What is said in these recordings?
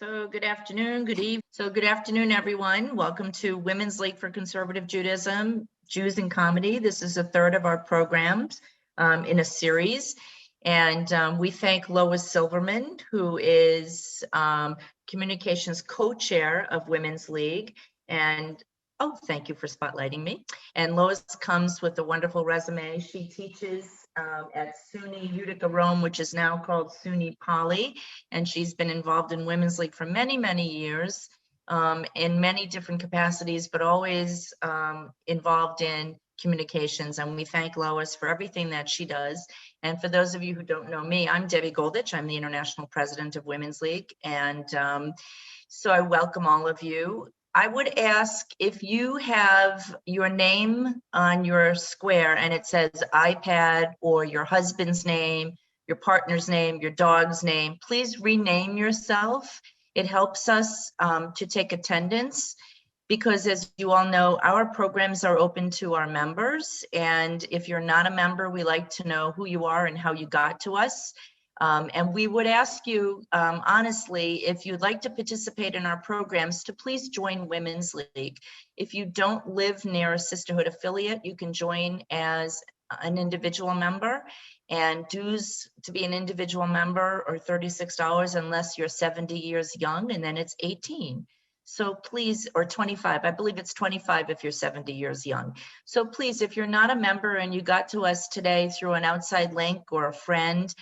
So good afternoon, good evening. So good afternoon, everyone. Welcome to Women's League for Conservative Judaism, Jews in Comedy. This is a third of our programs in a series. And we thank Lois Silverman, who is communications co-chair of Women's League. And oh, thank you for spotlighting me. And Lois comes with a wonderful resume. She teaches at SUNY Utica Rome, which is now called SUNY Poly. And she's been involved in Women's League for many, many years in many different capacities, but always involved in communications. And we thank Lois for everything that she does. And for those of you who don't know me, I'm Debbie Goldich. I'm the International President of Women's League. And so I welcome all of you. I would ask if you have your name on your square and it says iPad or your husband's name, your partner's name, your dog's name, please rename yourself. It helps us to take attendance because, as you all know, our programs are open to our members. And if you're not a member, we like to know who you are and how you got to us. And we would ask you, honestly, if you'd like to participate in our programs, to please join Women's League. If you don't live near a sisterhood affiliate, you can join as an individual member. And dues to be an individual member are $36 unless you're 70 years young, and then it's 18. So please, or 25, I believe it's 25 if you're 70 years young. So please, if you're not a member and you got to us today through an outside link or a friend,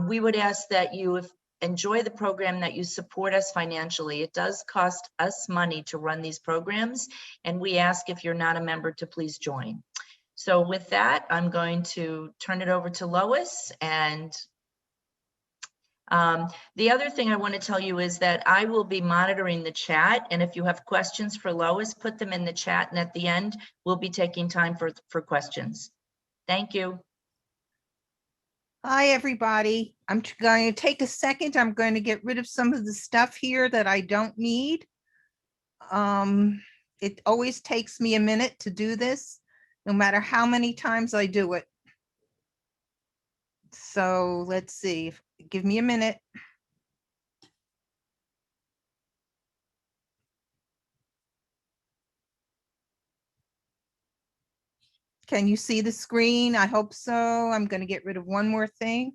we would ask that you enjoy the program, that you support us financially. It does cost us money to run these programs, and we ask if you're not a member to please join. So with that, I'm going to turn it over to Lois. And the other thing I want to tell you is that I will be monitoring the chat. And if you have questions for Lois, put them in the chat. And at the end, we'll be taking time for questions. Thank you. Hi, everybody. I'm going to take a second. I'm going to get rid of some of the stuff here that I don't need. It always takes me a minute to do this, no matter how many times I do it. So let's see. Give me a minute. Can you see the screen? I hope so. I'm going to get rid of one more thing.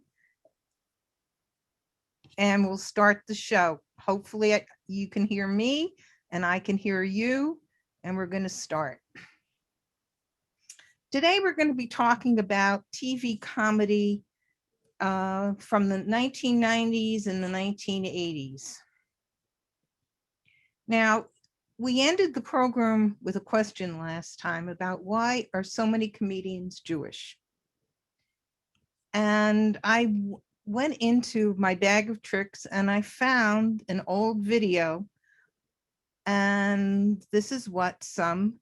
And we'll start the show. Hopefully you can hear me and I can hear you. And we're going to start. Today we're going to be talking about TV comedy from the 1990s and the 1980s. Now, we ended the program with a question last time about why are so many comedians Jewish? And I went into my bag of tricks and I found an old video. And this is what some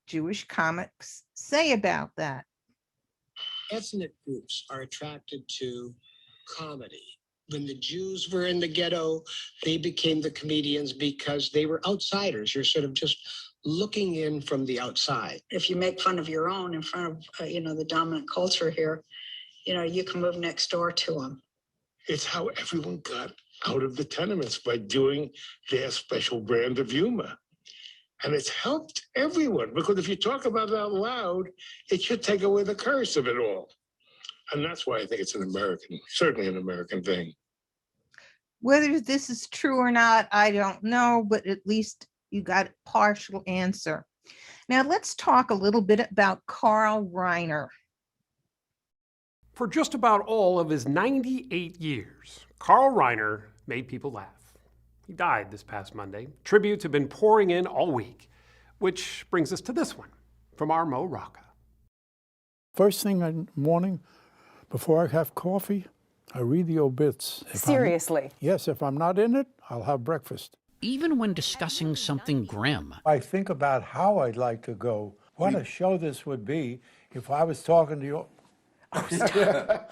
Jewish comics say about that. Ethnic groups are attracted to comedy. When the Jews were in the ghetto, they became the comedians because they were outsiders. You're sort of just looking in from the outside. If you make fun of your own in front of, the dominant culture here, you can move next door to them. It's how everyone got out of the tenements, by doing their special brand of humor. And it's helped everyone, because if you talk about it out loud, it should take away the curse of it all. And that's why I think it's certainly an American thing. Whether this is true or not, I don't know, but at least you got a partial answer. Now let's talk a little bit about Carl Reiner. For just about all of his 98 years, Carl Reiner made people laugh. He died this past Monday. Tributes have been pouring in all week, which brings us to this one from our Mo Rocca. First thing in the morning, before I have coffee, I read the obits. Seriously? Yes, if I'm not in it, I'll have breakfast. Even when discussing something grim. I think about how I'd like to go. What a show this would be if I was talking to you.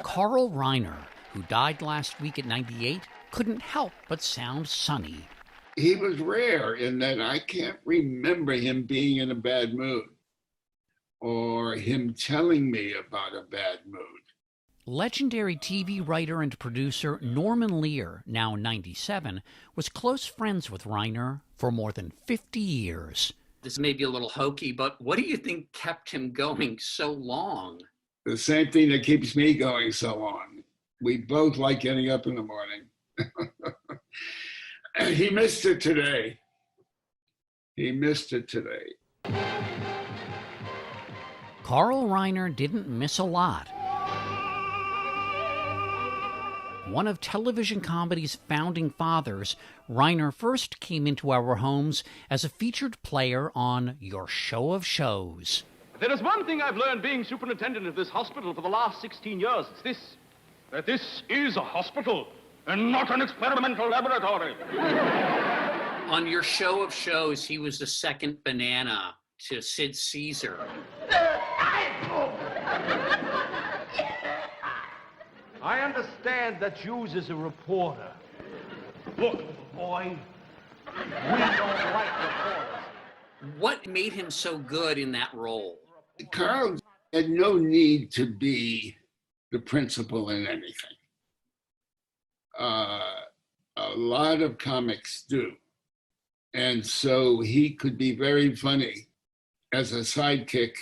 Carl Reiner, who died last week at 98, couldn't help but sound sunny. He was rare in that I can't remember him being in a bad mood or him telling me about a bad mood. Legendary TV writer and producer Norman Lear, now 97, was close friends with Reiner for more than 50 years. This may be a little hokey, but what do you think kept him going so long? The same thing that keeps me going so long. We both like getting up in the morning. He missed it today. He missed it today. Carl Reiner didn't miss a lot. One of television comedy's founding fathers, Reiner first came into our homes as a featured player on Your Show of Shows. There is one thing I've learned being superintendent of this hospital for the last 16 years. It's this, that this is a hospital and not an experimental laboratory. On Your Show of Shows, he was the second banana to Sid Caesar. I understand that Hughes is a reporter. Look, boy, we don't like reporters. What made him so good in that role? Carl had no need to be the principal in anything. A lot of comics do. And so he could be very funny as a sidekick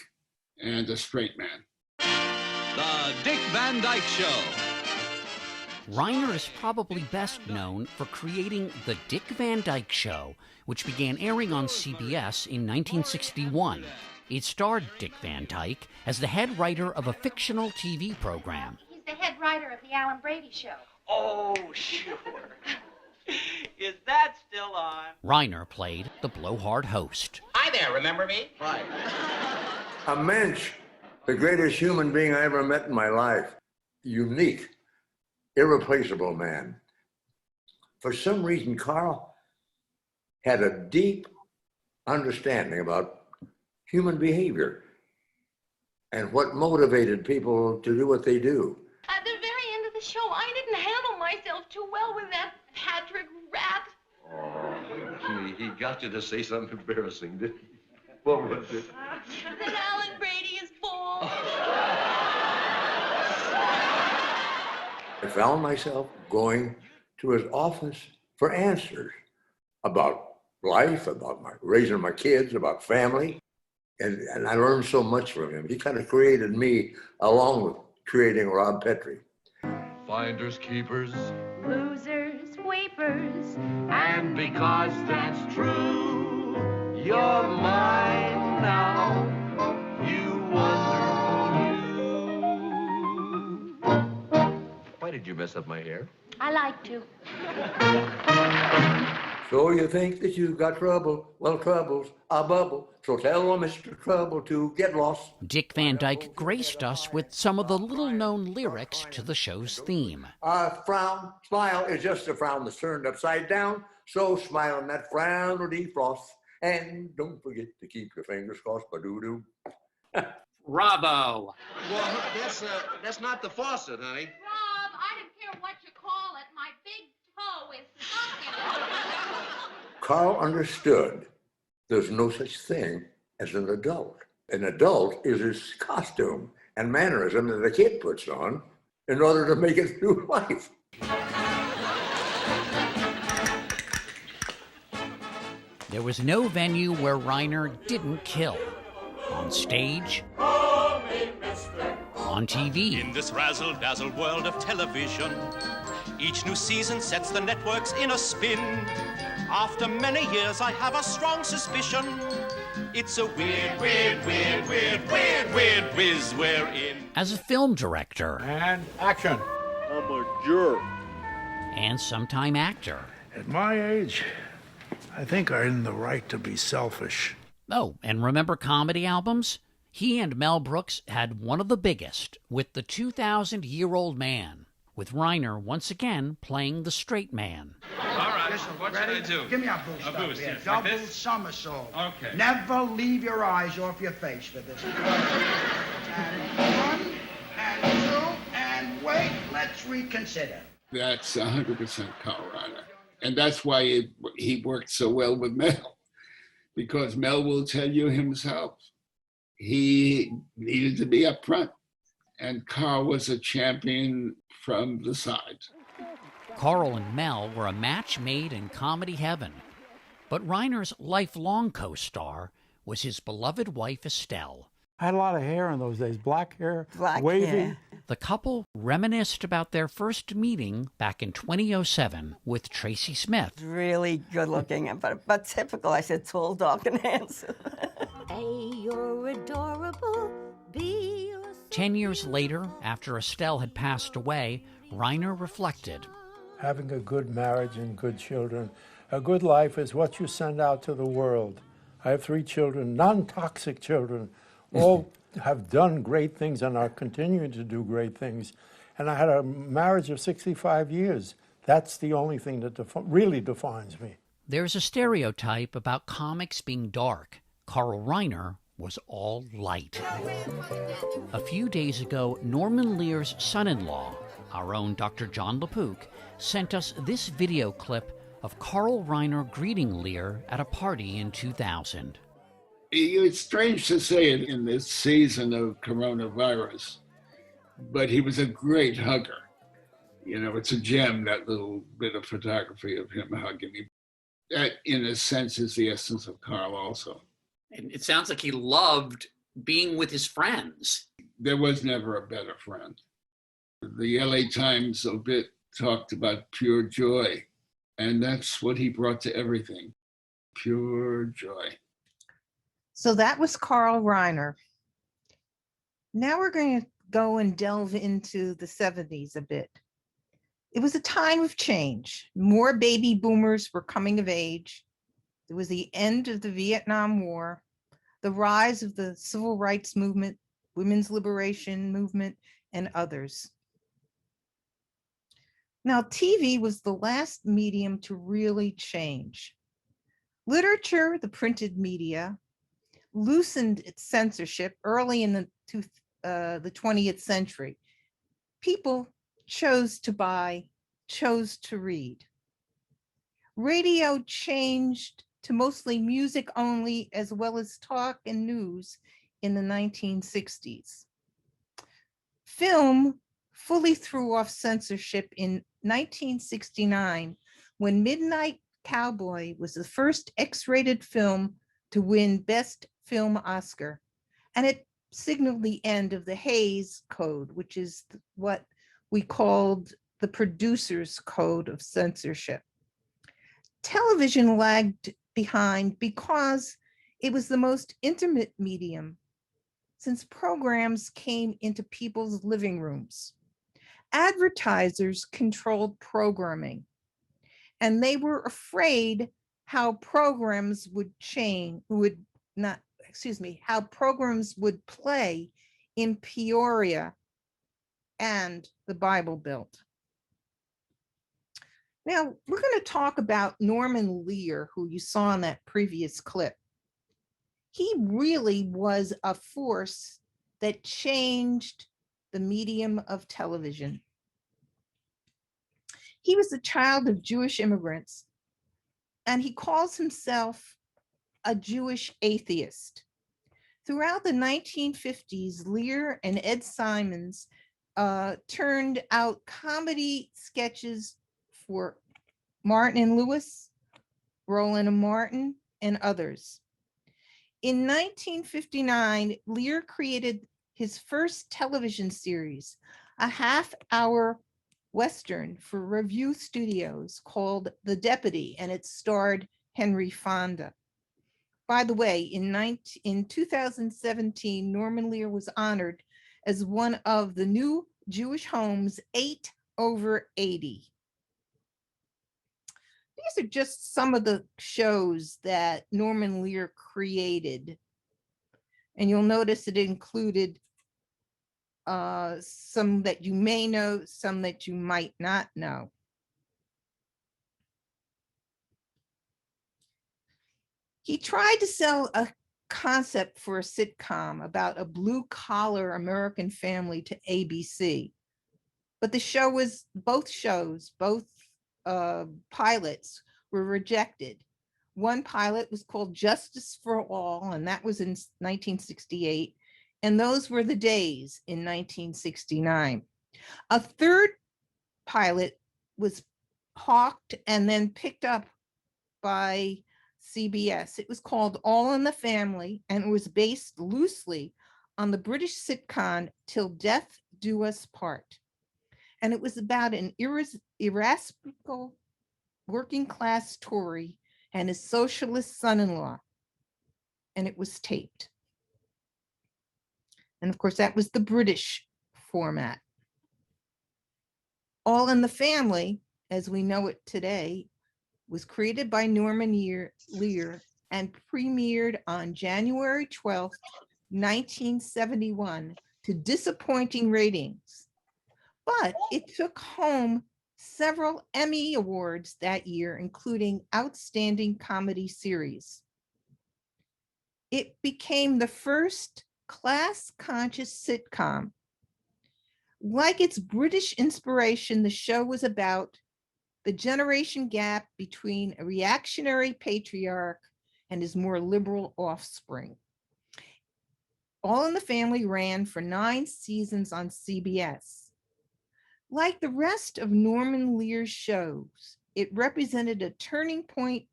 and a straight man. The Dick Van Dyke Show. Reiner is probably best known for creating The Dick Van Dyke Show, which began airing on CBS in 1961. It starred Dick Van Dyke as the head writer of a fictional TV program. He's the head writer of the Alan Brady Show. Oh, sure. Is that still on? Reiner played the blowhard host. Hi there, remember me? Hi. A mensch, the greatest human being I ever met in my life. Unique, irreplaceable man. For some reason, Carl had a deep understanding about human behavior and what motivated people to do what they do. At the very end of the show, I didn't handle myself too well with that Patrick rat. Oh, he got you to say something embarrassing, didn't he? What was it? That Alan Brady is bald. I found myself going to his office for answers about life, about raising my kids, about family. And I learned so much from him. He kind of created me along with creating Rob Petrie. Finders, keepers. Losers, weepers. And because that's true, you're mine now. You wonder. Why did you mess up my hair? I like to. So you think that you've got trouble? Well, trouble's a bubble. So tell Mr. Trouble to get lost. Dick Van Dyke graced us with some of the little-known lyrics to the show's theme. A frown, smile is just a frown that's turned upside down. So smile and that frown will defrost. And don't forget to keep your fingers crossed. Ba-doo-doo. Bravo. Well, that's not the faucet, honey. Rob, I don't care what you call it. My big toe is stuck in it. Carl understood there's no such thing as an adult. An adult is his costume and mannerism that a kid puts on in order to make it through life. There was no venue where Reiner didn't kill. On stage, on TV. In this razzle-dazzle world of television, each new season sets the networks in a spin. After many years, I have a strong suspicion it's a weird whiz we're in. As a film director. And action. I'm a jerk. And sometime actor. At my age, I think I'm in the right to be selfish. Oh, and remember comedy albums? He and Mel Brooks had one of the biggest with The 2,000-Year-Old Man, with Reiner once again playing the straight man. All right, what should I do? Give me a boost. A boost, Yeah, yes, like double this? somersault. Okay. Never leave your eyes off your face for this. And one, and two, and wait, let's reconsider. That's 100% Carl Reiner. And that's why he worked so well with Mel, because Mel will tell you himself. He needed to be up front. and Carl was a champion from the sides. Carl and Mel were a match made in comedy heaven. But Reiner's lifelong co-star was his beloved wife, Estelle. I had a lot of hair in those days, black hair, Black wavy. hair. The couple reminisced about their first meeting back in 2007 with Tracy Smith. Really good looking, but typical. I said tall, dark, and handsome. Hey, you're adorable. Be yourself. 10 years later, after Estelle had passed away, Reiner reflected. Having a good marriage and good children, a good life is what you send out to the world. I have 3 children, non-toxic children, all have done great things and are continuing to do great things. And I had a marriage of 65 years. That's the only thing that really defines me. There's a stereotype about comics being dark. Carl Reiner was all light. A few days ago, Norman Lear's son-in-law, our own Dr. John LaPook, sent us this video clip of Carl Reiner greeting Lear at a party in 2000. It's strange to say it in this season of coronavirus, but he was a great hugger. You know, it's a gem, that little bit of photography of him hugging me. That, in a sense, is the essence of Carl also. And it sounds like he loved being with his friends. There was never a better friend. The LA Times obit talked about pure joy, and that's what he brought to everything, pure joy. So that was Carl Reiner. Now we're going to go and delve into the 70s a bit. It was a time of change. More baby boomers were coming of age. It was the end of the Vietnam War, the rise of the civil rights movement, women's liberation movement, and others. Now, TV was the last medium to really change. Literature, the printed media, loosened its censorship early in the 20th century. People chose to buy, chose to read. Radio changed to mostly music only, as well as talk and news in the 1960s. Film fully threw off censorship in 1969, when Midnight Cowboy was the first X-rated film to win Best Film Oscar, and it signaled the end of the Hays Code, which is what we called the producer's code of censorship. Television lagged behind because it was the most intimate medium, since programs came into people's living rooms. Advertisers controlled programming, and they were afraid how programs would how programs would play in Peoria and the Bible Belt. Now, we're going to talk about Norman Lear, who you saw in that previous clip. He really was a force that changed the medium of television. He was a child of Jewish immigrants, and he calls himself a Jewish atheist. Throughout the 1950s, Lear and Ed Simons turned out comedy sketches for Martin and Lewis, Roland and Martin, and others. In 1959, Lear created his first television series, a half-hour Western for Revue Studios called The Deputy, and it starred Henry Fonda. By the way, in 2017, Norman Lear was honored as one of the new Jewish homes 8 over 80. These are just some of the shows that Norman Lear created. And you'll notice it included some that you may know, some that you might not know. He tried to sell a concept for a sitcom about a blue-collar American family to ABC, but the show was, both pilots were rejected. One pilot was called Justice for All, and that was in 1968, and those were the days in 1969. A third pilot was hawked and then picked up by CBS. It was called All in the Family, and it was based loosely on the British sitcom Till Death Do Us Part. And it was about an irascible working class Tory and his socialist son-in-law. And it was taped. And of course, that was the British format. All in the Family, as we know it today, was created by Norman Lear and premiered on January 12th, 1971, to disappointing ratings. But it took home several Emmy Awards that year, including Outstanding Comedy Series. It became the first class-conscious sitcom. Like its British inspiration, the show was about the generation gap between a reactionary patriarch and his more liberal offspring. All in the Family ran for 9 seasons on CBS. Like the rest of Norman Lear's shows, it represented a turning point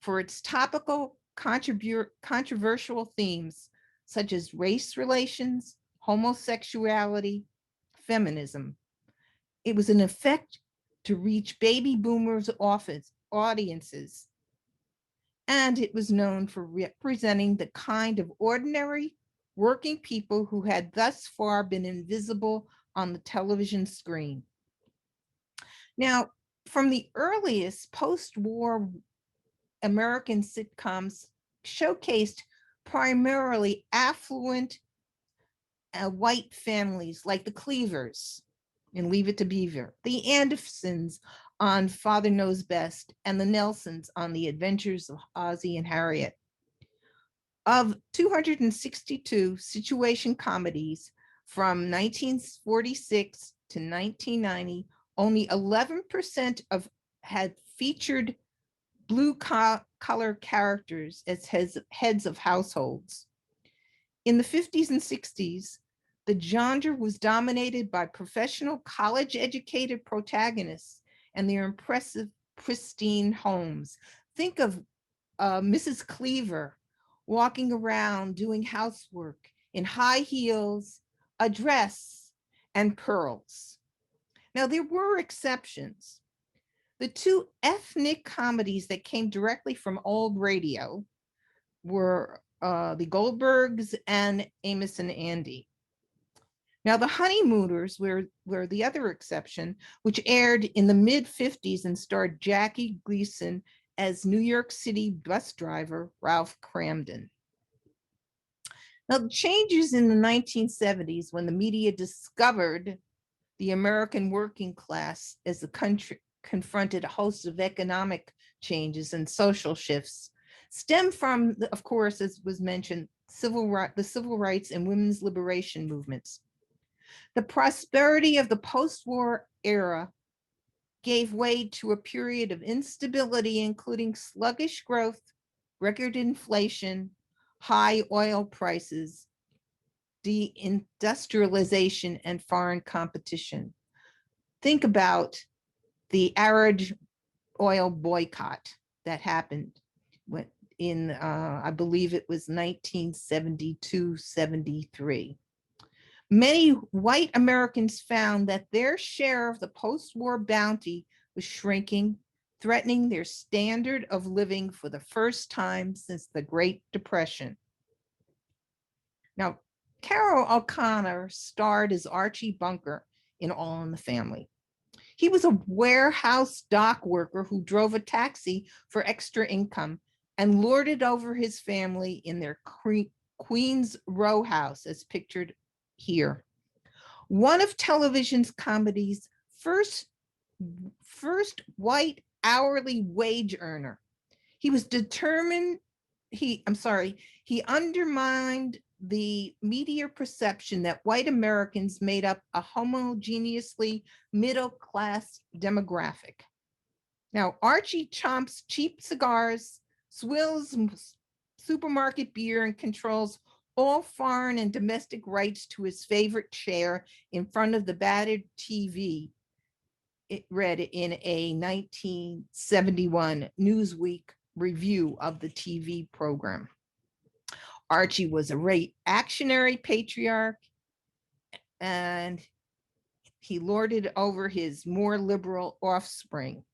for its topical, controversial themes such as race relations, homosexuality, feminism. It was an effect to reach baby boomers' audiences, and it was known for representing the kind of ordinary working people who had thus far been invisible on the television screen. Now, from the earliest post-war American sitcoms showcased primarily affluent white families like the Cleavers in Leave It to Beaver, the Andersons on Father Knows Best, and the Nelsons on The Adventures of Ozzie and Harriet. Of 262 situation comedies from 1946 to 1990, only 11% had featured blue-collar characters as heads of households. In the 50s and 60s, the genre was dominated by professional college-educated protagonists and their impressive, pristine homes. Think of Mrs. Cleaver walking around doing housework in high heels, a dress, and pearls. Now, there were exceptions. The 2 ethnic comedies that came directly from old radio were The Goldbergs and Amos and Andy. Now, The Honeymooners were the other exception, which aired in the mid-50s and starred Jackie Gleason as New York City bus driver Ralph Cramden. Now, the changes in the 1970s, when the media discovered the American working class as the country confronted a host of economic changes and social shifts, stem from, of course, as was mentioned, the civil rights and women's liberation movements. The prosperity of the post-war era gave way to a period of instability, including sluggish growth, record inflation, high oil prices, deindustrialization, and foreign competition. Think about the Arab oil boycott that happened in, I believe it was 1972-73. Many white Americans found that their share of the post-war bounty was shrinking, threatening their standard of living for the first time since the Great Depression. Now, Carroll O'Connor starred as Archie Bunker in All in the Family. He was a warehouse dock worker who drove a taxi for extra income and lorded over his family in their Queens row house, as pictured here. One of television's comedy's first white hourly wage earner. He was determined, he undermined the media perception that white Americans made up a homogeneously middle-class demographic. Now, Archie chomps cheap cigars, swills supermarket beer, and controls all foreign and domestic rights to his favorite chair in front of the battered TV, it read in a 1971 Newsweek review of the TV program. Archie was a reactionary patriarch, and he lorded over his more liberal offspring.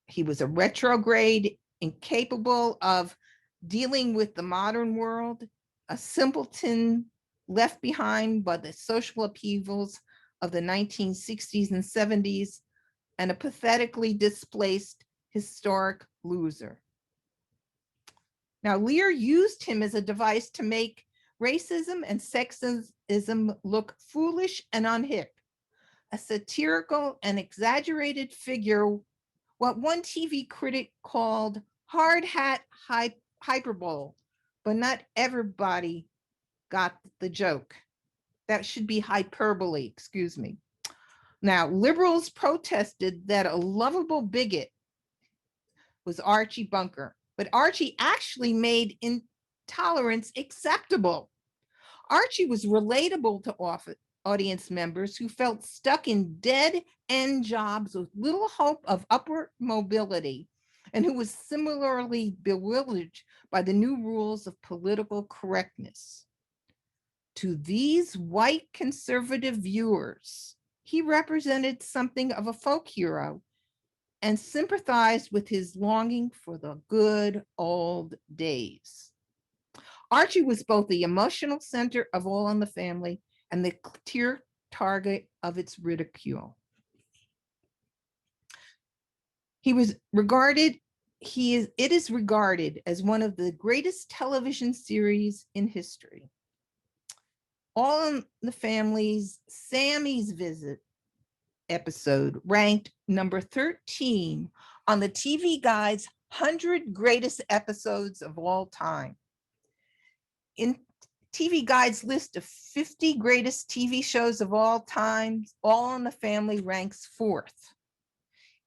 He was a retrograde, incapable of dealing with the modern world, a simpleton left behind by the social upheavals of the 1960s and 70s, and a pathetically displaced historic loser. Now, Lear used him as a device to make racism and sexism look foolish and unhip. A satirical and exaggerated figure, what one TV critic called hard hat hyperbole, but not everybody got the joke. That should be hyperbole, excuse me. Now, liberals protested that a lovable bigot was Archie Bunker, but Archie actually made intolerance acceptable. Archie was relatable to audience members who felt stuck in dead-end jobs with little hope of upward mobility, and who was similarly bewildered by the new rules of political correctness. To these white conservative viewers, he represented something of a folk hero and sympathized with his longing for the good old days. Archie was both the emotional center of All in the Family and the clear target of its ridicule. It is regarded as one of the greatest television series in history. All in the Family's Sammy's Visit episode ranked number 13 on the TV Guide's 100 greatest episodes of all time. In TV Guide's list of 50 greatest TV shows of all time, All in the Family ranks 4th.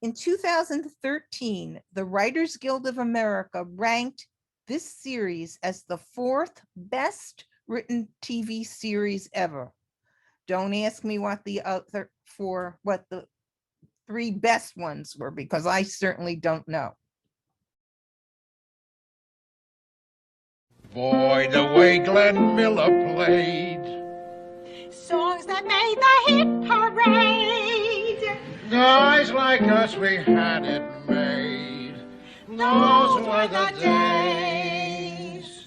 In 2013, the Writers Guild of America ranked this series as the 4th best written TV series ever. Don't ask me what the 3 best ones were, because I certainly don't know. Boy, the way Glenn Miller played. Songs that made the hit parade. Guys like us, we had it made. Those were the days.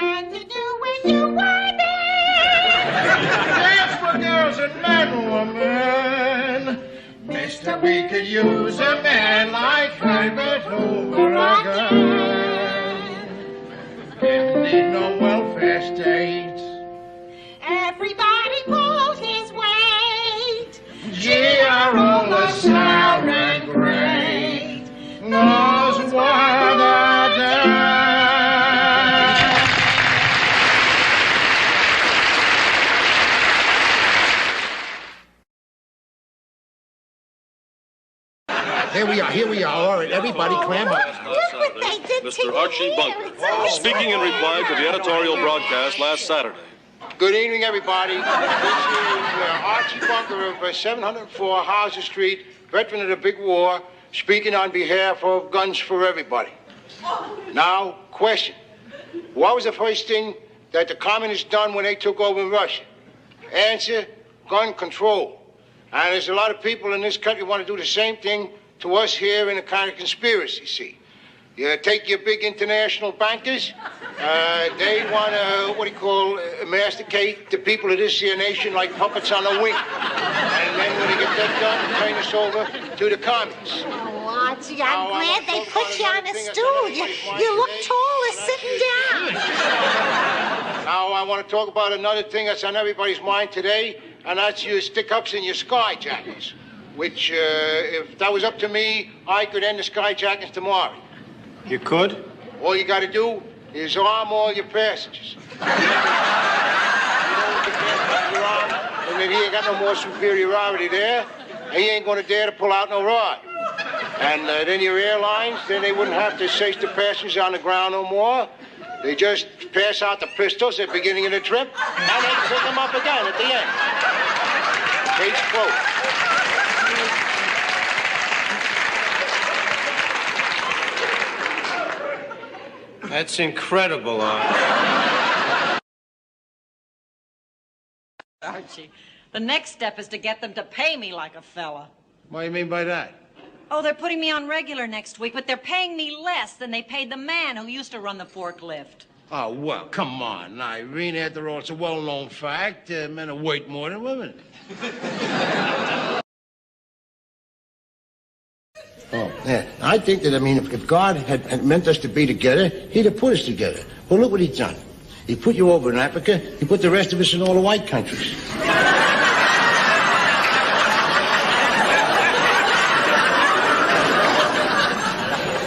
And you knew when you were there. Dance for girls and men were men. Mister, we could use a man like Herbert Hoover again. Didn't need no welfare state. Everybody pulled his weight. Gee, our old LaSalle and great. Those were the days. Here we are. All right, everybody clam up. Look what they did to Mr. Archie Bunker, speaking in reply to the editorial broadcast last Saturday. Good evening, everybody. This is Archie Bunker of 704 Hauser Street, veteran of the big war, speaking on behalf of Guns for Everybody. Now, question. What was the first thing that the communists done when they took over in Russia? Answer, gun control. And there's a lot of people in this country who want to do the same thing to us here in a kind of conspiracy, see. You take your big international bankers, they want to, masticate the people of this here nation like puppets on a wing. And then when they get that done, turn us over to the communists. Oh, Archie, I'm glad they put you on a stool. You look taller sitting down. Now, I want to talk about another thing that's on everybody's mind today, and that's your stick-ups and your skyjackers, which, if that was up to me, I could end the skyjackers tomorrow. You could? All you got to do is arm all your passengers. And then he ain't got no more superiority there. He ain't going to dare to pull out no rod. And then your airlines, then they wouldn't have to chase the passengers on the ground no more. They just pass out the pistols at the beginning of the trip, and they pick them up again at the end. Case closed. That's incredible, Archie, the next step is to get them to pay me like a fella. What do you mean by that? Oh, they're putting me on regular next week, but they're paying me less than they paid the man who used to run the forklift. Oh, well, come on, Irene. After all, it's a well-known fact. Men are worth more than women. Oh, yeah. I think that, if God had meant us to be together, he'd have put us together. Well, look what he's done. He put you over in Africa. He put the rest of us in all the white countries.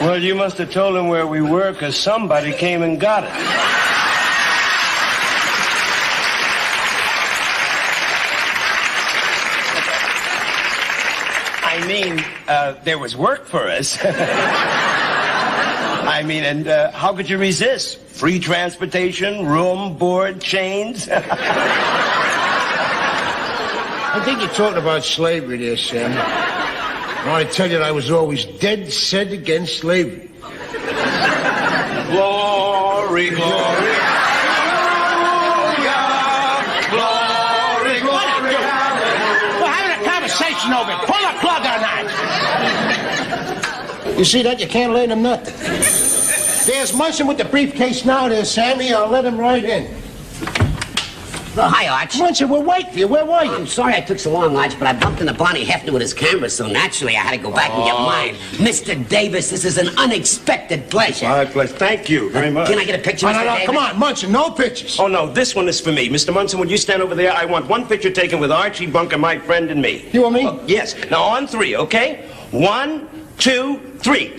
Well, you must have told him where we were, because somebody came and got it. There was work for us. And how could you resist? Free transportation, room, board, chains. I think you're talking about slavery there, Sam. I want to tell you that I was always dead set against slavery. Glory, glory. We're having a conversation over it. Pull the plug on that. You see that? You can't learn them nothing. There's Munson with the briefcase now there, Sammy. I'll let him right in. Oh, hi, Arch. Munson, we're waiting for you. Where were you? I'm sorry I took so long, Arch, but I bumped into Bonnie Hefner with his camera, so naturally I had to go back and get mine. Mr. Davis, this is an unexpected pleasure. My pleasure. Thank you very much. Can I get a picture, Mr. Davis? Come on, Munson, no pictures. Oh, no, this one is for me. Mr. Munson, would you stand over there? I want one picture taken with Archie, Bunker, my friend, and me. You want me? Yes. Now, on three, okay? 1, 2, 3.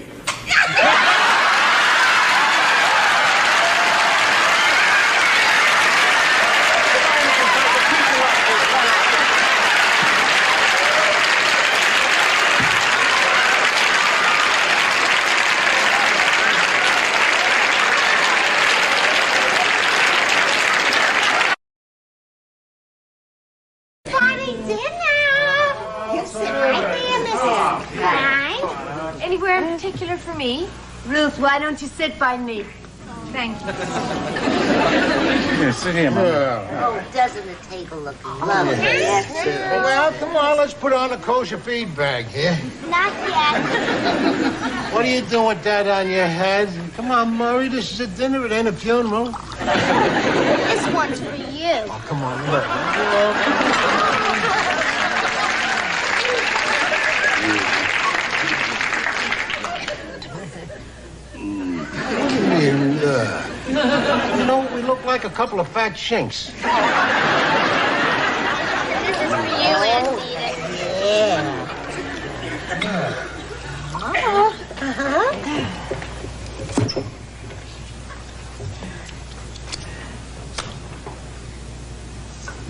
Anywhere in particular for me? Ruth, why don't you sit by me? Thank you. Here, sit here, Mama. Oh, doesn't the table look lovely? Well, come on, let's put on a kosher feed bag here. Not yet. What are you doing with that on your head? Come on, Murray, this is a dinner, it ain't a funeral. This one's for you. Oh, come on, look. You know, we look like a couple of fat shinks. This is for you, Auntie.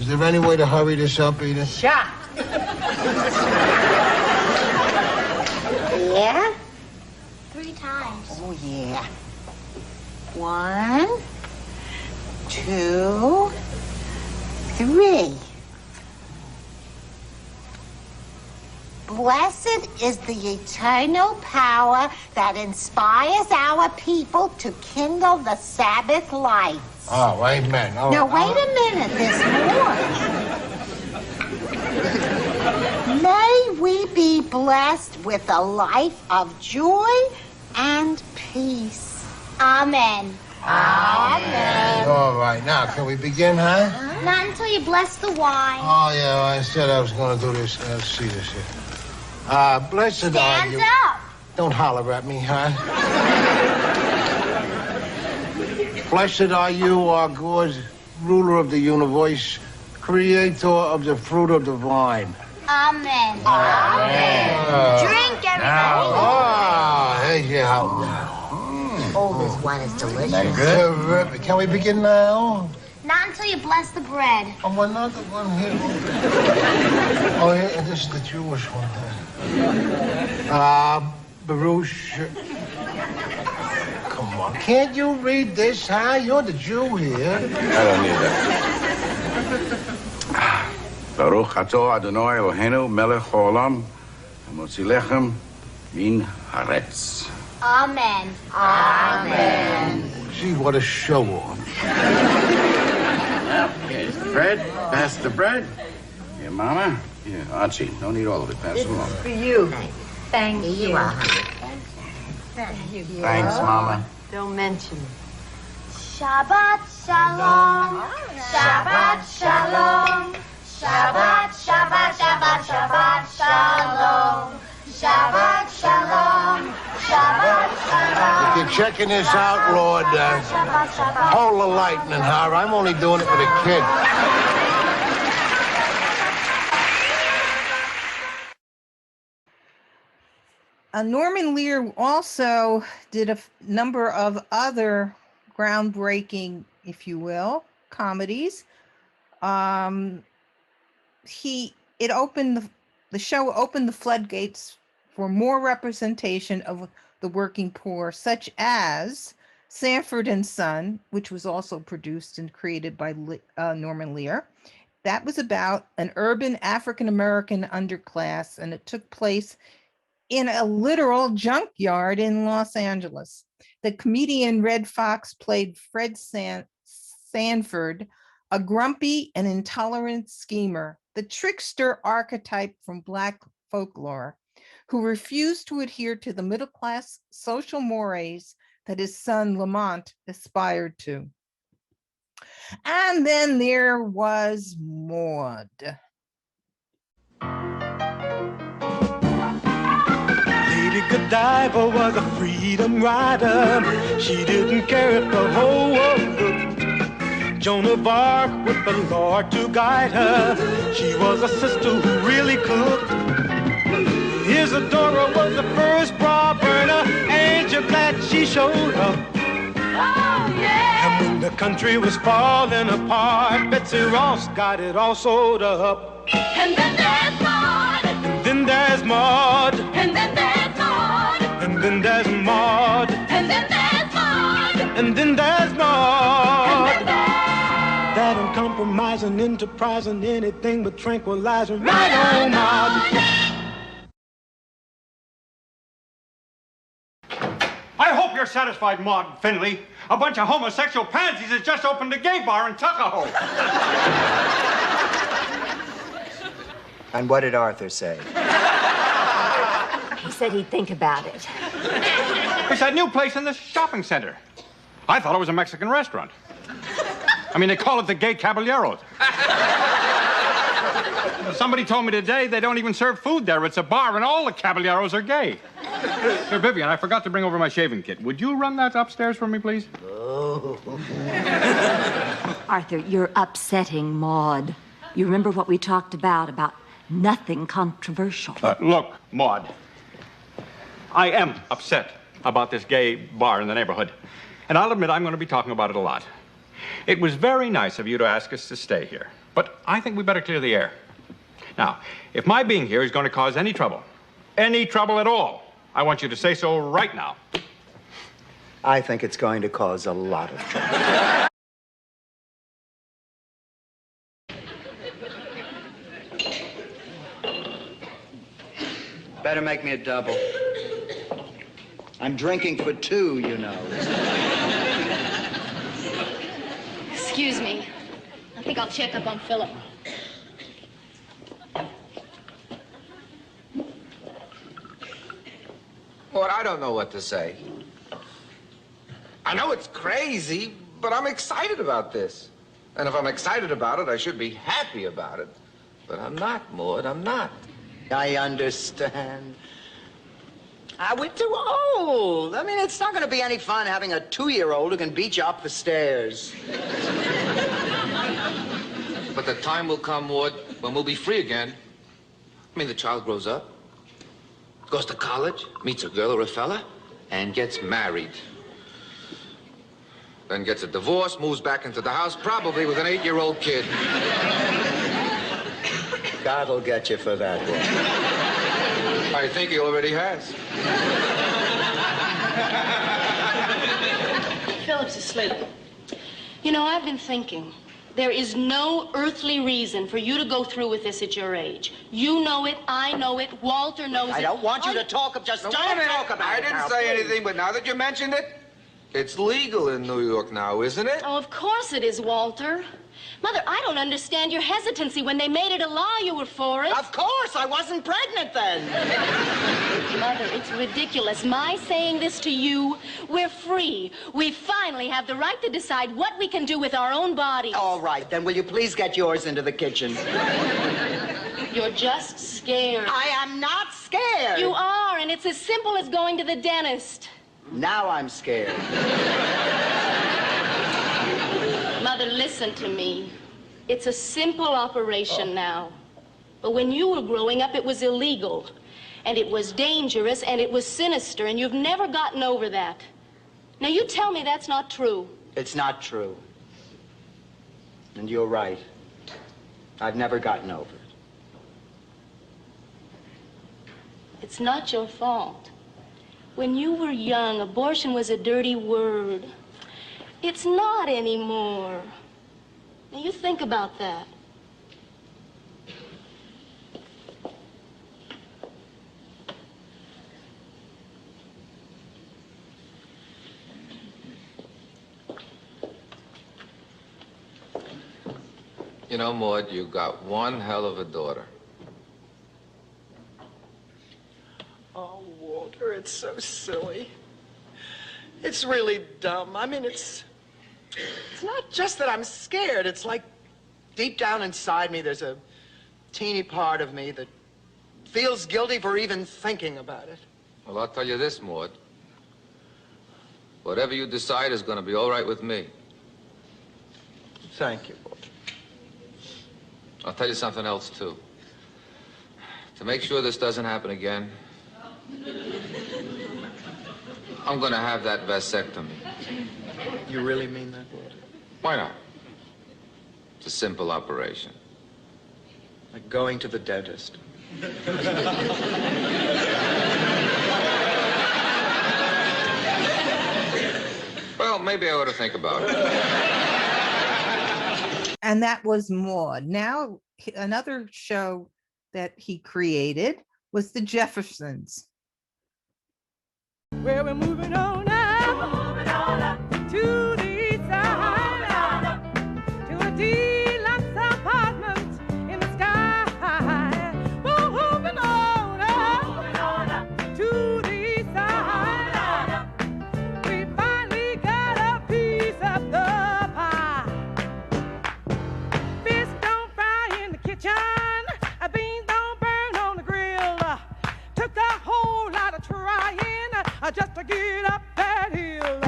Is there any way to hurry this up, Edith? Shot. Yeah? 3 times. Oh, yeah. 1, 2, 3. Blessed is the eternal power that inspires our people to kindle the Sabbath lights. Oh, amen. Oh, Now, wait a minute, there's more. May we be blessed with a life of joy and peace. Amen. Amen. All right, now, can we begin, huh? Not until you bless the wine. Oh, yeah, I said I was going to do this. Let's see this here. Blessed are you. Stand up. Don't holler at me, huh? Blessed are you, our God, ruler of the universe, creator of the fruit of the vine. Amen. Amen. Drink, everybody. Oh, here's your help. Oh, this wine is delicious. Terrific. Can we begin now? Not until you bless the bread. Oh, well, not the one here. Oh, yeah, this is the Jewish one. Baruch. come on. Can't you read this, huh? You're the Jew here. I don't need that. Baruch atah Adonai Eloheinu melech haolam hamotzi lechem min haaretz. Amen. Amen. Gee, what a show-off. Here's the bread. Pass the bread. Here, Mama. Here, Archie. Don't eat all of it. Pass it along. For you. Thank you. Thanks, Mama. Don't mention it. Shabbat shalom. Shabbat shalom. Shabbat, Shabbat, Shabbat, Shabbat shalom. Shabbat shalom. Shabbat shalom. If you're checking this out, Lord, hold the lightning, huh? I'm only doing it for the kid. Norman Lear also did a number of other groundbreaking, if you will, comedies. The show opened the floodgates for more representation of the working poor, such as Sanford and Son, which was also produced and created by Norman Lear. That was about an urban African-American underclass, and it took place in a literal junkyard in Los Angeles. The comedian Red Fox played Fred Sanford, a grumpy and intolerant schemer, the trickster archetype from Black folklore, who refused to adhere to the middle-class social mores that his son Lamont aspired to. And then there was Maud. Lady Godiva was a freedom rider. She didn't care if the whole world looked. Joan of Arc with the Lord to guide her. She was a sister who really cooked. Isadora was the first bra burner. Ain't you glad she showed up? Oh, yeah. And when the country was falling apart, Betsy Ross got it all sewed up. And then there's Maud. And then there's Maud. And then there's Maud. And then there's Maud. And then there's Maud. And then there's Maud. And then there's that uncompromising, enterprising, anything but tranquilizing. Right on, Maud. I hope you're satisfied, Maud Finley. A bunch of homosexual pansies has just opened a gay bar in Tuckahoe. And what did Arthur say? He said he'd think about it. It's that new place in the shopping center. I thought it was a Mexican restaurant. I mean, they call it the Gay Caballeros. Somebody told me today they don't even serve food there. It's a bar, and all the caballeros are gay. Here, Vivian, I forgot to bring over my shaving kit. Would you run that upstairs for me, please? Oh. Arthur, you're upsetting Maud. You remember what we talked about nothing controversial. Look, Maud, I am upset about this gay bar in the neighborhood. And I'll admit I'm going to be talking about it a lot. It was very nice of you to ask us to stay here, but I think we better clear the air. Now, if my being here is going to cause any trouble at all, I want you to say so right now. I think it's going to cause a lot of trouble. Better make me a double. I'm drinking for two, you know. Excuse me. I think I'll check up on Philip. Well, I don't know what to say. I know it's crazy, but I'm excited about this. And if I'm excited about it, I should be happy about it. But I'm not, Maud, I'm not. I understand. We're too old. I mean, it's not going to be any fun having a 2-year-old who can beat you up the stairs. But the time will come, Maud, when we'll be free again. I mean, the child grows up, goes to college, meets a girl or a fella, and gets married. Then gets a divorce, moves back into the house, probably with an 8-year-old kid. God'll get you for that one. I think he already has. Bob's asleep. You know, I've been thinking. There is no earthly reason for you to go through with this at your age. You know it, I know it, Walter knows it. I don't want you to talk of just... No, don't wait a minute. talk about I it didn't now, say please. anything, but now that you mentioned it, it's legal in New York now, isn't it? Oh, of course it is, Walter. Mother, I don't understand your hesitancy. When they made it a law, you were for it. Of course, I wasn't pregnant then. Mother, it's ridiculous. My saying this to you, we're free. We finally have the right to decide what we can do with our own bodies. All right, then will you please get yours into the kitchen? You're just scared. I am not scared. You are, and it's as simple as going to the dentist. Now I'm scared. Mother, listen to me. It's a simple operation now. But when you were growing up, it was illegal. And it was dangerous, and it was sinister, and you've never gotten over that. Now, you tell me that's not true. It's not true. And you're right. I've never gotten over it. It's not your fault. When you were young, abortion was a dirty word. It's not anymore. Now, you think about that. You know, Maud, you got one hell of a daughter. Oh, Walter, it's so silly. It's really dumb. I mean, it's not just that I'm scared. It's like deep down inside me, there's a teeny part of me that feels guilty for even thinking about it. Well, I'll tell you this, Maud. Whatever you decide is going to be all right with me. Thank you, Walter. I'll tell you something else, too. To make sure this doesn't happen again, I'm going to have that vasectomy. You really mean that, Walter? Why not? It's a simple operation. Like going to the dentist. Well, maybe I ought to think about it. And that was Maude. Now, another show that he created was the Jeffersons. Well, we're moving on up to the east side, to a deluxe apartment in the sky. We're moving on up to the east side. We finally got a piece of the pie. Fish don't fry in the kitchen, beans don't burn on the grill. Took a whole lot of trying just to get up that hill.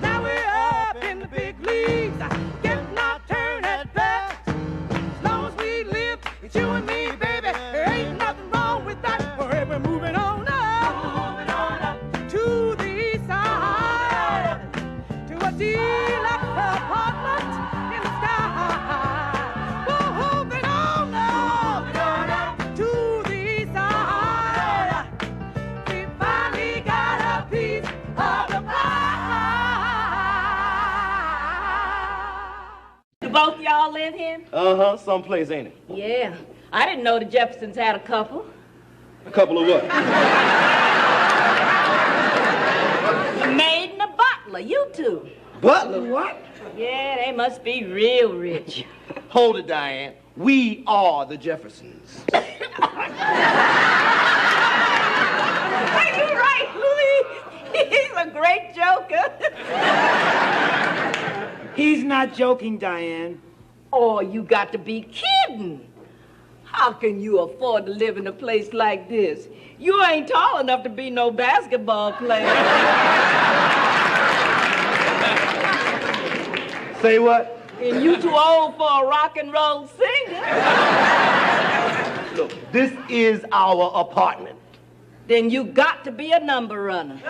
Now we're up in the big leagues, getting our turn at bat. As long as we live, it's you and me, baby. There ain't nothing wrong with that. We're moving on up to the east side, to a deluxe apartment in the sky. We're moving on up to the east side. We finally got a piece of the pie. Do both y'all live here? Uh-huh, someplace, ain't it? Yeah. I didn't know the Jeffersons had a couple. A couple of what? A maid and a butler, you two. Butler, what? Yeah, they must be real rich. Hold it, Diane. We are the Jeffersons. Are you right, Louis? He's a great joker. He's not joking, Diane. Oh, you got to be kidding. How can you afford to live in a place like this? You ain't tall enough to be no basketball player. Say what? And you too old for a rock and roll singer. Look, this is our apartment. Then you got to be a number runner.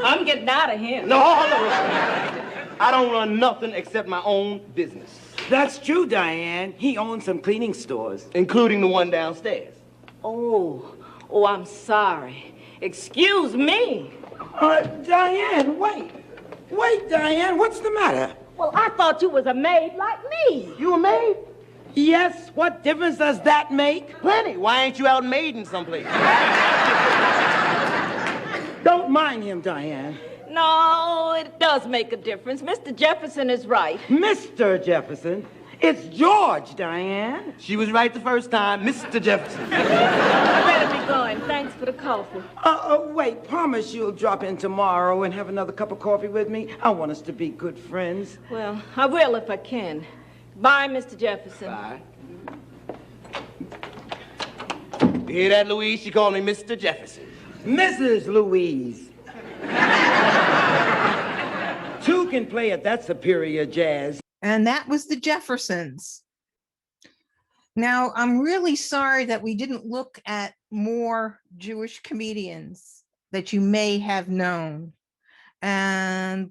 I'm getting out of here. No, hold on. I don't run nothing except my own business. That's true, Diane. He owns some cleaning stores. Including the one downstairs. Oh, I'm sorry. Excuse me. Diane, wait. Wait, Diane, what's the matter? Well, I thought you was a maid like me. You a maid? Yes, what difference does that make? Plenty. Why ain't you out maiding someplace? Don't mind him, Diane. No, it does make a difference. Mr. Jefferson is right. Mr. Jefferson? It's George, Diane. She was right the first time, Mr. Jefferson. I better be going. Thanks for the coffee. Wait, promise you'll drop in tomorrow and have another cup of coffee with me? I want us to be good friends. Well, I will if I can. Bye, Mr. Jefferson. Bye. You hear that, Louise? She called me Mr. Jefferson. Mrs. Louise. Two can play at that superior jazz. And that was the Jeffersons. Now, I'm really sorry that we didn't look at more Jewish comedians that you may have known. And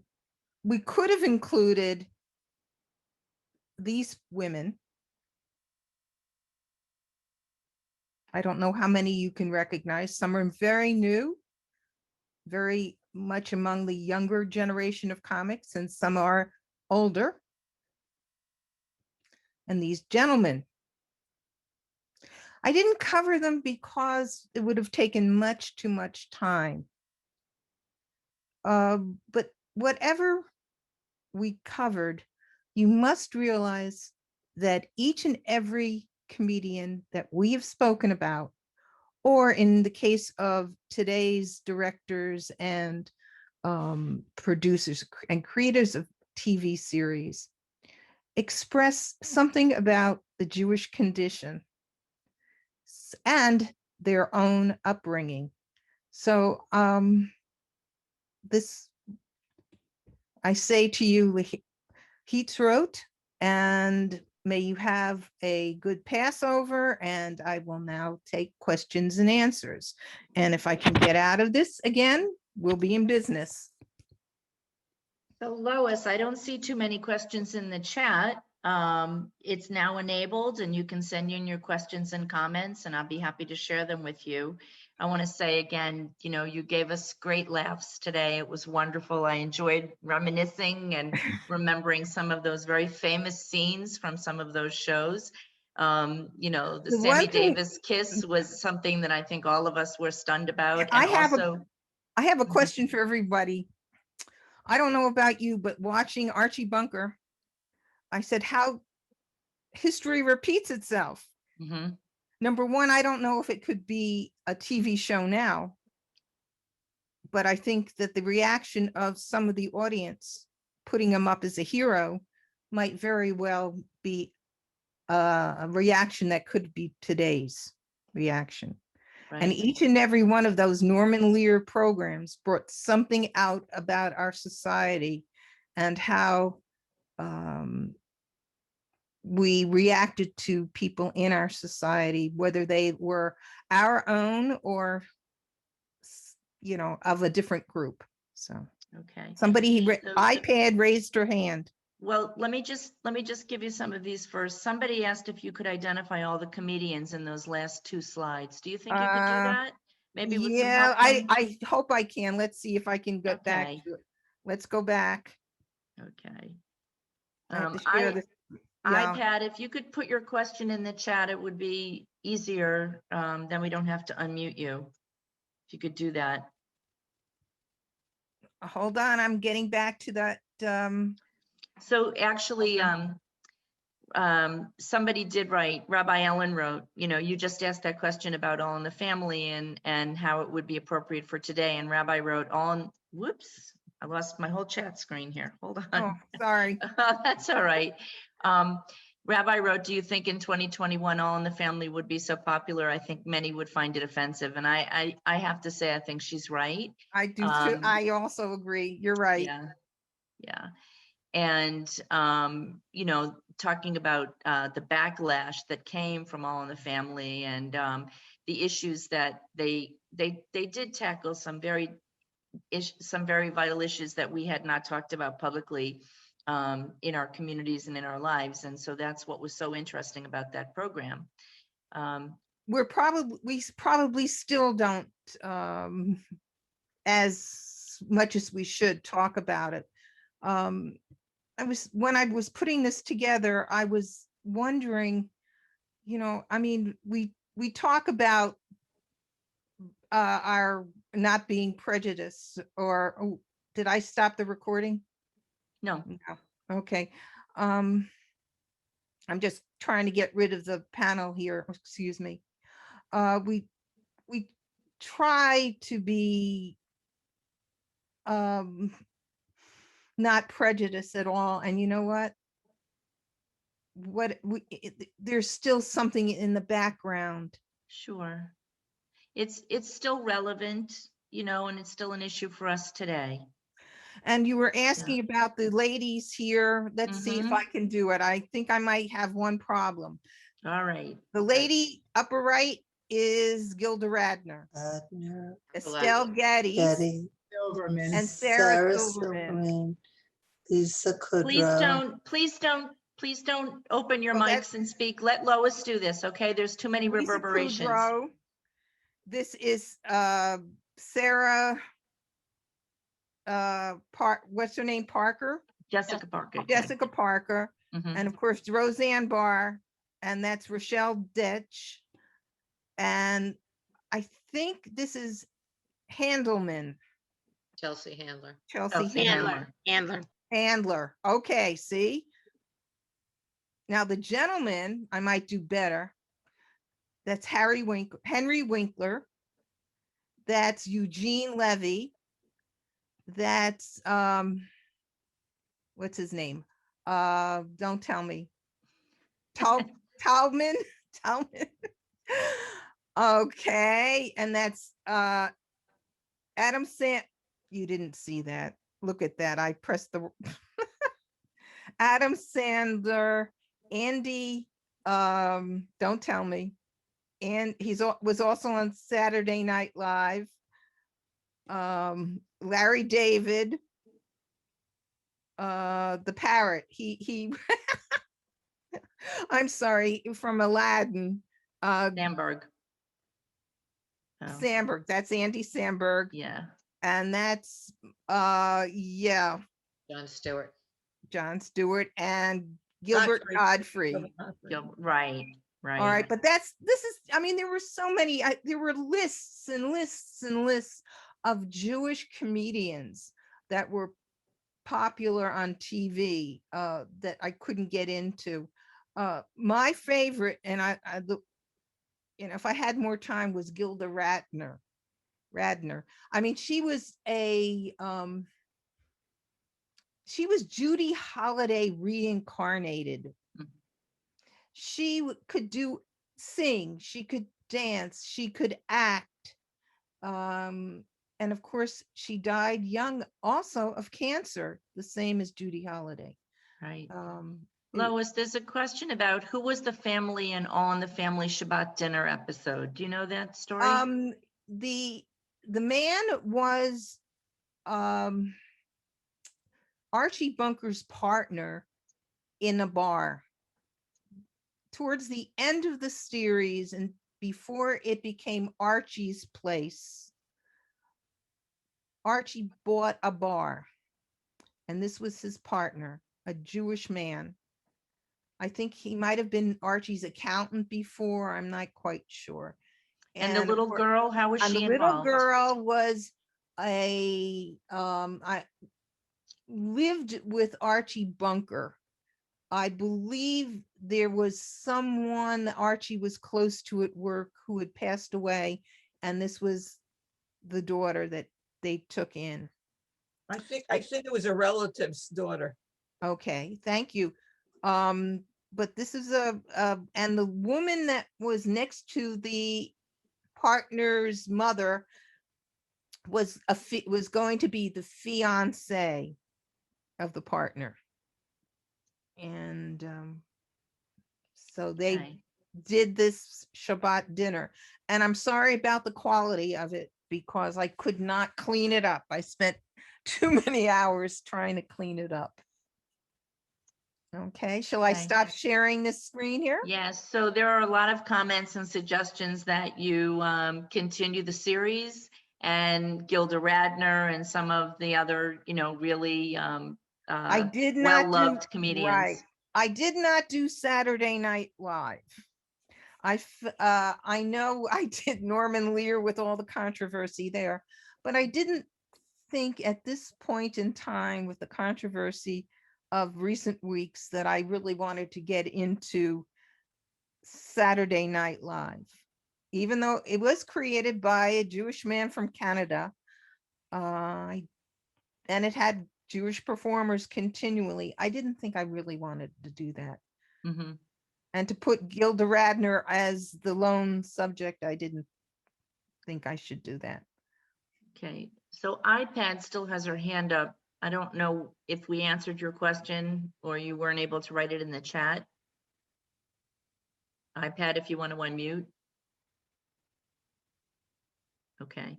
we could have included these women. I don't know how many you can recognize. Some are very new, very much among the younger generation of comics, and some are older. And these gentlemen, I didn't cover them because it would have taken much too much time. But whatever we covered, you must realize that each and every comedian that we have spoken about, or in the case of today's directors and producers and creators of TV series, express something about the Jewish condition and their own upbringing. So this, I say to you, Hitzrot, and may you have a good Passover, and I will now take questions and answers. And if I can get out of this again, we'll be in business. So Lois, I don't see too many questions in the chat. It's now enabled and you can send in your questions and comments and I'll be happy to share them with you. I want to say again, you know, you gave us great laughs today. It was wonderful. I enjoyed reminiscing and remembering some of those very famous scenes from some of those shows. You know, the Sammy Davis kiss was something that I think all of us were stunned about. I have a question for everybody. I don't know about you, but watching Archie Bunker, I said, how history repeats itself. Mm-hmm. Number one, I don't know if it could be a TV show now, but I think that the reaction of some of the audience putting him up as a hero might very well be a reaction that could be today's reaction. Right. And each and every one of those Norman Lear programs brought something out about our society and how we reacted to people in our society, whether they were our own or, you know, of a different group. So, okay. Somebody, iPad raised her hand. Well, let me just give you some of these first. Somebody asked if you could identify all the comedians in those last two slides. Do you think you could do that? Maybe with some help? I hope I can. Let's see if I can get back to it. Let's go back. Okay. Yeah. iPad, if you could put your question in the chat, it would be easier. Then we don't have to unmute you. If you could do that. Hold on, I'm getting back to that. So actually, somebody did write, Rabbi Ellen wrote, you know, you just asked that question about All in the Family and how it would be appropriate for today. And Rabbi wrote whoops, I lost my whole chat screen here. Hold on. Oh, sorry. That's all right. Rabbi wrote, do you think in 2021 All in the Family would be so popular? I think many would find it offensive. And I have to say, I think she's right. I do too. I also agree. You're right. Yeah. Yeah. And, you know, talking about the backlash that came from All in the Family and the issues that they did tackle some very vital issues that we had not talked about publicly in our communities and in our lives. And so that's what was so interesting about that program. We probably still don't as much as we should talk about it. When I was putting this together, I was wondering, I mean, we talk about our not being prejudiced, or did I stop the recording? No. Okay. I'm just trying to get rid of the panel here. Excuse me. We try to be not prejudiced at all, and you know what? There's still something in the background. Sure. It's still relevant, and it's still an issue for us today. And you were asking about the ladies here. Let's see if I can do it. I think I might have one problem. All right. The lady upper right is Gilda Radner. Estelle Getty. And Sarah Silverman. Lisa Kudrow. Please don't open your mics and speak. Let Lois do this, okay? There's too many Lisa reverberations. Kudrow. This is Sarah, what's her name? Parker? Jessica Parker. Jessica Parker. And of course, Roseanne Barr, and that's Rochelle Ditch. And I think this is Handelman. Chelsea Handler. Chelsea Handler. Handler. Okay, see? Now the gentleman, I might do better. That's Henry Winkler. That's Eugene Levy. That's what's his name? Don't tell me. Talman. Okay, and that's Adam Sand. You didn't see that. Look at that. I pressed the Adam Sandler, Andy. Don't tell me. And was also on Saturday Night Live. Larry David, the parrot. He I'm sorry, from Aladdin. Samberg. Samberg. That's Andy Samberg. Yeah. And that's yeah. John Stewart and Gilbert Godfrey. Right. All right, but I mean, there were so many, there were lists and lists and lists of Jewish comedians that were popular on TV that I couldn't get into. My favorite, and if I had more time, was Gilda Radner. I mean, she was Judy Holliday reincarnated. She could sing, she could dance, she could act. And of course, she died young also of cancer, the same as Judy Holliday. Right. Lois, there's a question about who was the family in All in the Family Shabbat dinner episode. Do you know that story? The man was Archie Bunker's partner in a bar. Towards the end of the series and before it became Archie's place, Archie bought a bar, and this was his partner, a Jewish man. I think he might have been Archie's accountant before. I'm not quite sure. And the little girl, how was she involved? The little girl was I lived with Archie Bunker. I believe there was someone that Archie was close to at work who had passed away, and this was the daughter that they took in. I think it was a relative's daughter. Okay, thank you. But this is and the woman that was next to the partner's mother was going to be the fiance of the partner. And so they did this Shabbat dinner, and I'm sorry about the quality of it because I could not clean it up. I spent too many hours trying to clean it up. Okay, shall I stop sharing this screen here? Yes, so there are a lot of comments and suggestions that you continue the series and Gilda Radner and some of the other, really I did not well-loved comedians. Right. I did not do Saturday Night Live. I know I did Norman Lear with all the controversy there, but I didn't think at this point in time with the controversy of recent weeks that I really wanted to get into Saturday Night Live, even though it was created by a Jewish man from Canada, and it had Jewish performers continually. I didn't think I really wanted to do that. Mm-hmm. And to put Gilda Radner as the lone subject, I didn't think I should do that. Okay, so iPad still has her hand up. I don't know if we answered your question or you weren't able to write it in the chat. iPad, if you want to unmute. Okay.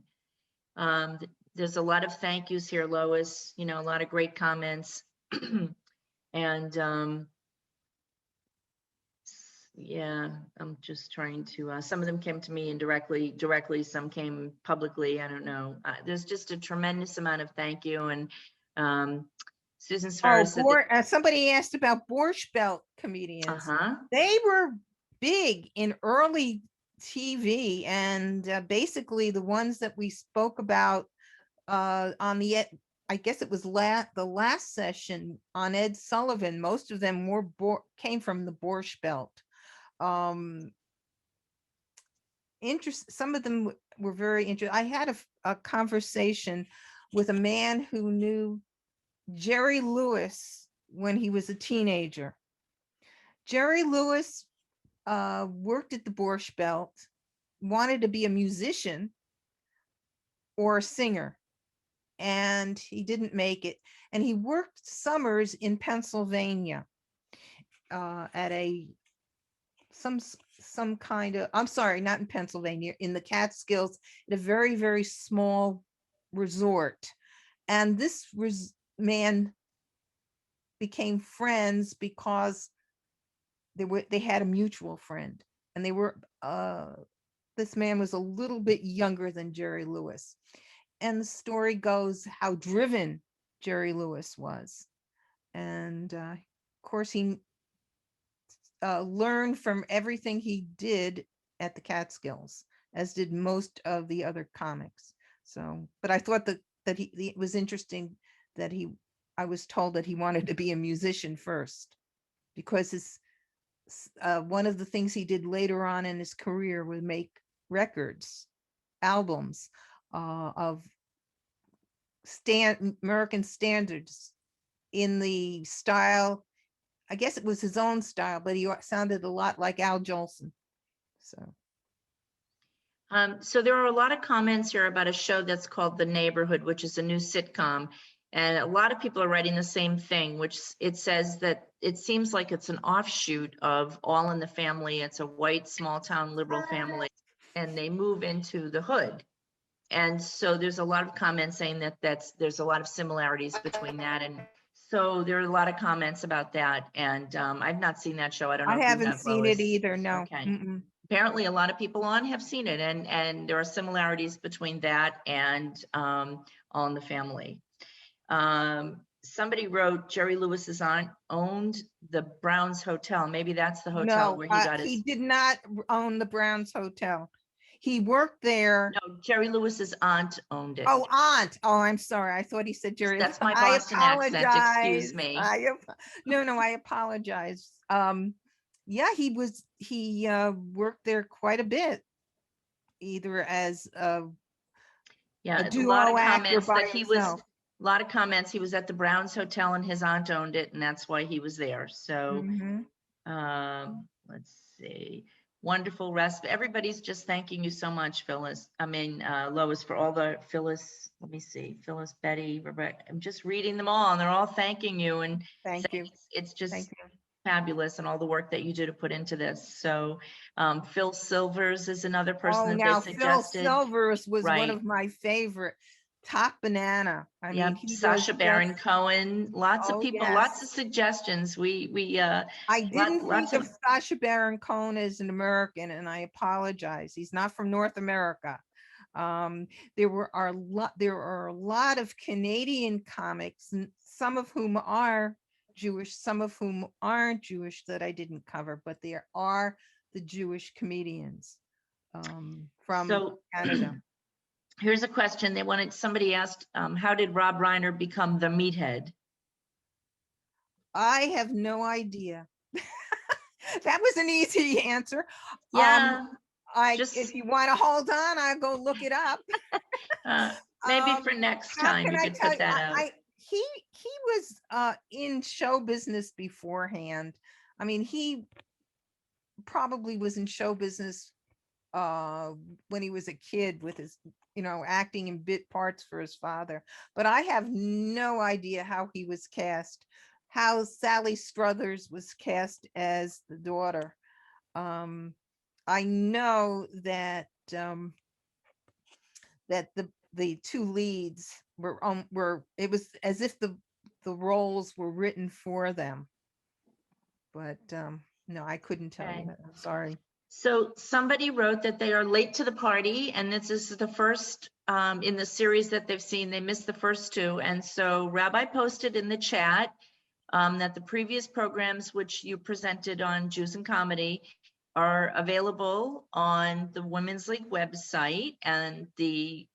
There's a lot of thank yous here, Lois, a lot of great comments. And yeah, I'm just trying to, some of them came to me indirectly, some came publicly, I don't know. There's just a tremendous amount of thank you. And Susan Sparrow said that, somebody asked about Borscht Belt comedians. They were big in early TV, and basically the ones that we spoke about on the, I guess it was the last session on Ed Sullivan, most of them came from the Borscht Belt. Some of them were very interesting. I had a conversation with a man who knew Jerry Lewis when he was a teenager. Jerry Lewis worked at the Borscht Belt, wanted to be a musician or a singer, and he didn't make it. And he worked summers in Pennsylvania at some kind of, I'm sorry, not in Pennsylvania, in the Catskills, at a very, very small resort. And this man became friends because they had a mutual friend, and they were this man was a little bit younger than Jerry Lewis. And the story goes how driven Jerry Lewis was. And of course, he learned from everything he did at the Catskills, as did most of the other comics. So, but I thought that it was interesting that I was told that he wanted to be a musician first, because one of the things he did later on in his career was make albums of American standards in the style. I guess it was his own style, but he sounded a lot like Al Jolson. So there are a lot of comments here about a show that's called The Neighborhood, which is a new sitcom. And a lot of people are writing the same thing, which it says that it seems like it's an offshoot of All in the Family. It's a white, small town liberal family, and they move into the hood. And so there's a lot of comments saying that there's a lot of similarities between that. And so there are a lot of comments about that. And I've not seen that show. I don't know. I haven't seen it either. No. Okay. Apparently a lot of people on have seen it, and there are similarities between that and All in the Family. Somebody wrote Jerry Lewis's aunt owned the Browns Hotel. Maybe that's the hotel where he got his. He did not own the Browns Hotel. He worked there. No, Jerry Lewis's aunt owned it. Oh, aunt. Oh, I'm sorry. I thought he said Jerry. That's my Boston accent. Excuse me. No, I apologize. Yeah, he worked there quite a bit, either as a duo lot of actor comments by that he himself. was. A lot of comments. He was at the Browns Hotel and his aunt owned it, and that's why he was there. So, let's see. Wonderful rest. Everybody's just thanking you so much, Phyllis. Lois, for all the Phyllis. Let me see, Phyllis, Betty, Rebecca. I'm just reading them all, and they're all thanking you. And thank you. It's just fabulous, and all the work that you do to put into this. So, Phil Silvers is another person that they suggested. Phil Silvers was one of my favorite. Top banana. I mean, Sasha Baron Cohen. Lots of people. Yes. Lots of suggestions. I didn't think of Sasha Baron Cohen as an American, and I apologize. He's not from North America. There are a lot of Canadian comics, and some of whom are Jewish, some of whom aren't Jewish that I didn't cover, but there are the Jewish comedians from So, Canada. Here's a question. Somebody asked, how did Rob Reiner become the meathead? I have no idea. That was an easy answer. Yeah. If you want to hold on, I'll go look it up. Maybe for next time you could put that out. He was in show business beforehand. I mean, he probably was in show business when he was a kid with his, acting in bit parts for his father. But I have no idea how he was cast, how Sally Struthers was cast as the daughter. I know that that the two leads were it was as if the roles were written for them. But no, I couldn't tell you that. I'm sorry. So somebody wrote that they are late to the party, and this is the first in the series that they've seen. They missed the first two. And so Rabbi posted in the chat that the previous programs which you presented on Jews and Comedy are available on the Women's League website, and the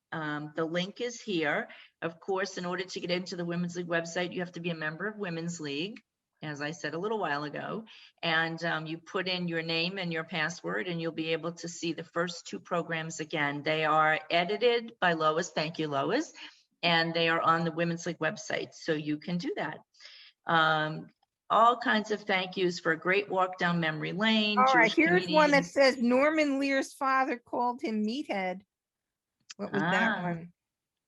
link is here. Of course, in order to get into the Women's League website, you have to be a member of Women's League, as I said a little while ago, and you put in your name and your password, and you'll be able to see the first two programs again. They are edited by Lois. Thank you, Lois. And they are on the Women's League website, so you can do that. All kinds of thank yous for a great walk down memory lane. All right, Jewish here's one that comedians. says Norman Lear's father called him meathead. What was that one?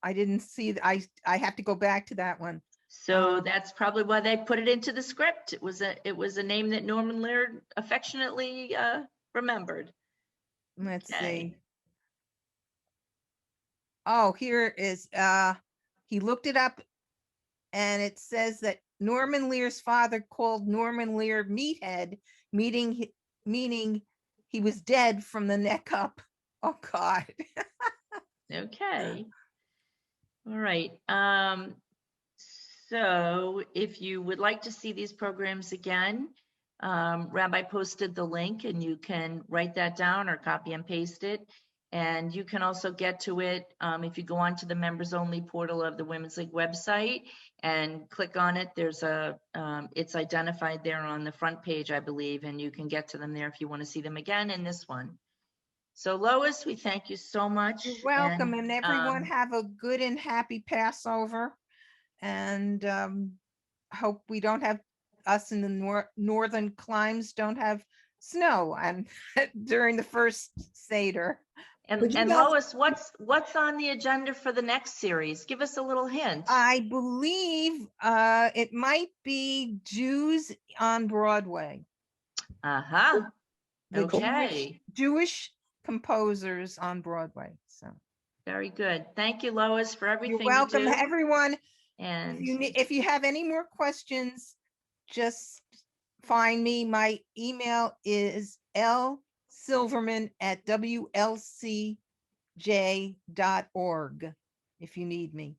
I didn't see. I have to go back to that one. So that's probably why they put it into the script. It was a name that Norman Lear affectionately remembered. Let's see. Oh, here is he looked it up, and it says that Norman Lear's father called Norman Lear meathead, meaning he was dead from the neck up. Oh God. Okay. All right. So if you would like to see these programs again, Rabbi posted the link, and you can write that down or copy and paste it. And you can also get to it if you go on to the members only portal of the Women's League website and click on it. There's it's identified there on the front page, I believe, and you can get to them there if you want to see them again in this one. So Lois, we thank you so much. You're welcome, and everyone have a good and happy Passover. And hope we don't have, us in the northern climes don't have snow and during the first Seder. And Lois, what's on the agenda for the next series? Give us a little hint. I believe it might be Jews on Broadway. Uh-huh. Okay. Jewish composers on Broadway. So very good. Thank you, Lois, for everything. You're welcome, everyone. And if you have any more questions, just find me. My email is lsilverman@WLCJ.org if you need me.